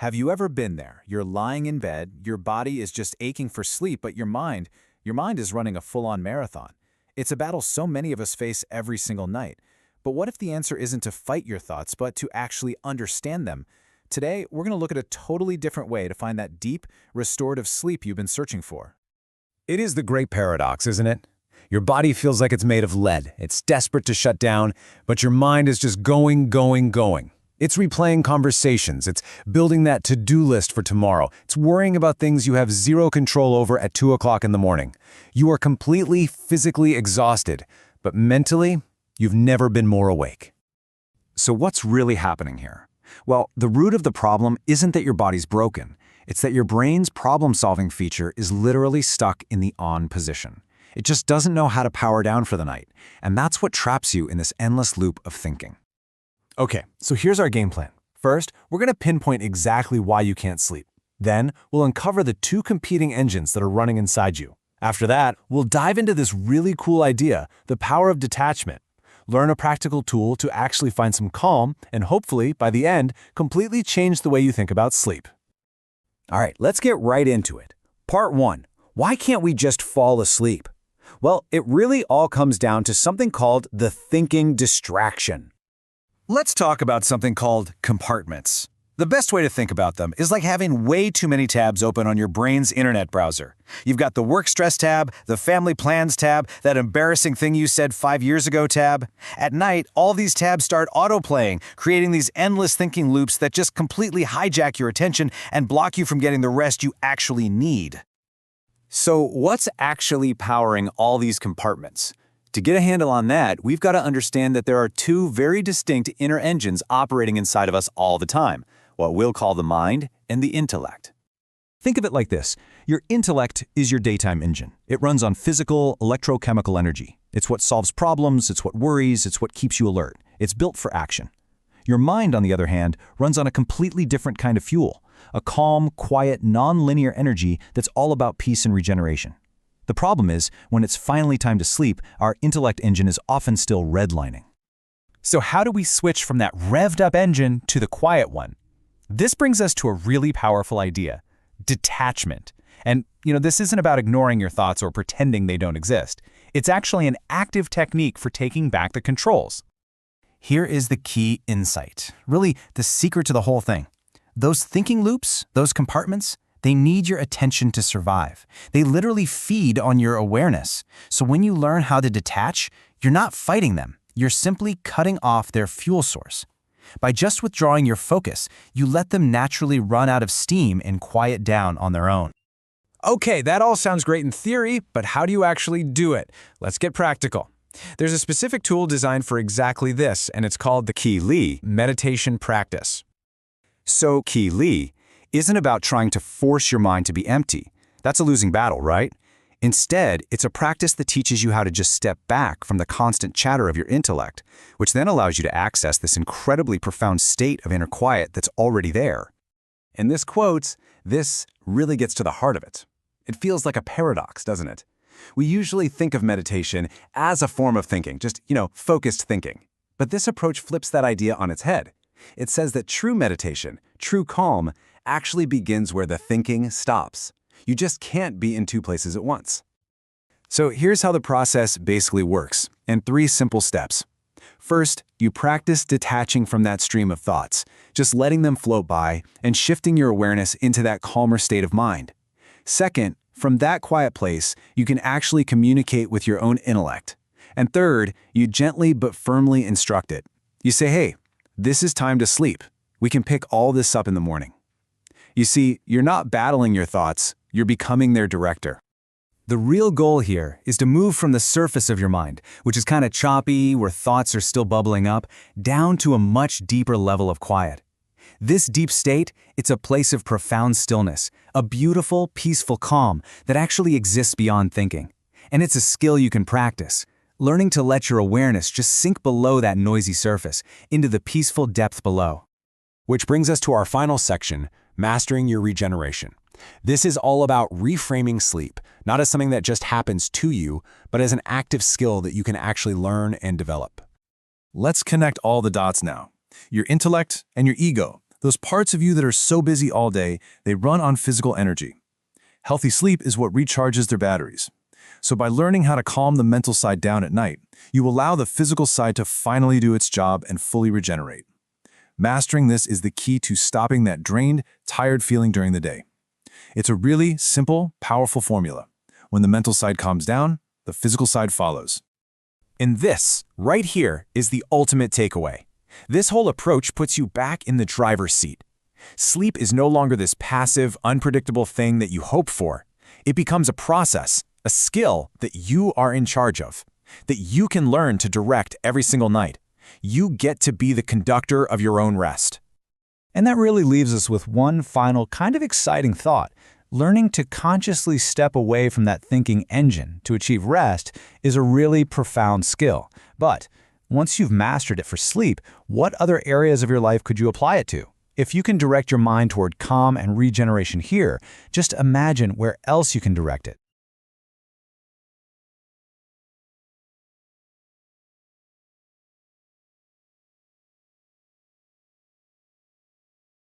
Have you ever been there? You're lying in bed, your body is just aching for sleep, but your mind is running a full-on marathon. It's a battle so many of us face every single night. But what if the answer isn't to fight your thoughts, but to actually understand them? Today, we're going to look at a totally different way to find that deep, restorative sleep you've been searching for. It is the great paradox, isn't it? Your body feels like it's made of lead. It's desperate to shut down, but your mind is just going. It's replaying conversations. It's building that to-do list for tomorrow. It's worrying about things you have zero control over at 2 o'clock in the morning. You are completely physically exhausted, but mentally, you've never been more awake. So what's really happening here? Well, the root of the problem isn't that your body's broken. It's that your brain's problem-solving feature is literally stuck in the on position. It just doesn't know how to power down for the night, and that's what traps you in this endless loop of thinking. Okay, so here's our game plan. First, we're going to pinpoint exactly why you can't sleep. Then, we'll uncover the two competing engines that are running inside you. After that, we'll dive into this really cool idea, the power of detachment. Learn a practical tool to actually find some calm, and hopefully, by the end, completely change the way you think about sleep. All right, let's get right into it. Part 1. Why can't we just fall asleep? Well, it really all comes down to something called the thinking distraction. Let's talk about something called compartments. The best way to think about them is like having way too many tabs open on your brain's internet browser. You've got the work stress tab, the family plans tab, that embarrassing thing you said 5 years ago tab. At night, all these tabs start autoplaying, creating these endless thinking loops that just completely hijack your attention and block you from getting the rest you actually need. So what's actually powering all these compartments? To get a handle on that, we've got to understand that there are two very distinct inner engines operating inside of us all the time, what we'll call the mind and the intellect. Think of it like this. Your intellect is your daytime engine. It runs on physical, electrochemical energy. It's what solves problems, it's what worries, it's what keeps you alert. It's built for action. Your mind, on the other hand, runs on a completely different kind of fuel, a calm, quiet, nonlinear energy that's all about peace and regeneration. The problem is, when it's finally time to sleep, our intellect engine is often still redlining. So how do we switch from that revved-up engine to the quiet one? This brings us to a really powerful idea, detachment. And, this isn't about ignoring your thoughts or pretending they don't exist. It's actually an active technique for taking back the controls. Here is the key insight, really the secret to the whole thing. Those thinking loops, those compartments, they need your attention to survive. They literally feed on your awareness. So when you learn how to detach, you're not fighting them. You're simply cutting off their fuel source. By just withdrawing your focus, you let them naturally run out of steam and quiet down on their own. Okay, that all sounds great in theory, but how do you actually do it? Let's get practical. There's a specific tool designed for exactly this, and it's called the Kelee meditation practice. So Kelee isn't about trying to force your mind to be empty. That's a losing battle, right? Instead, it's a practice that teaches you how to just step back from the constant chatter of your intellect, which then allows you to access this incredibly profound state of inner quiet that's already there. In this quote, this really gets to the heart of it. It feels like a paradox, doesn't it? We usually think of meditation as a form of thinking, just, focused thinking. But this approach flips that idea on its head. It says that true meditation, true calm, actually begins where the thinking stops. You just can't be in two places at once. So here's how the process basically works, in 3 simple steps. First, you practice detaching from that stream of thoughts, just letting them float by and shifting your awareness into that calmer state of mind. Second, from that quiet place, you can actually communicate with your own intellect. And third, you gently but firmly instruct it. You say, hey, this is time to sleep. We can pick all this up in the morning. You see, you're not battling your thoughts, you're becoming their director. The real goal here is to move from the surface of your mind, which is kind of choppy, where thoughts are still bubbling up, down to a much deeper level of quiet. This deep state, it's a place of profound stillness, a beautiful, peaceful calm that actually exists beyond thinking. And it's a skill you can practice, learning to let your awareness just sink below that noisy surface, into the peaceful depth below. Which brings us to our final section, mastering your regeneration. This is all about reframing sleep, not as something that just happens to you, but as an active skill that you can actually learn and develop. Let's connect all the dots now. Your intellect and your ego, Those parts of you that are so busy all day, they run on physical energy. Healthy sleep is what recharges their batteries. So by learning how to calm the mental side down at night, you allow the physical side to finally do its job and fully regenerate. Mastering this is the key to stopping that drained, tired feeling during the day. It's a really simple, powerful formula. When the mental side calms down, the physical side follows. And this, right here, is the ultimate takeaway. This whole approach puts you back in the driver's seat. Sleep is no longer this passive, unpredictable thing that you hope for. It becomes a process, a skill that you are in charge of, that you can learn to direct every single night. You get to be the conductor of your own rest. And that really leaves us with one final kind of exciting thought. Learning to consciously step away from that thinking engine to achieve rest is a really profound skill. But once you've mastered it for sleep, what other areas of your life could you apply it to? If you can direct your mind toward calm and regeneration here, just imagine where else you can direct it.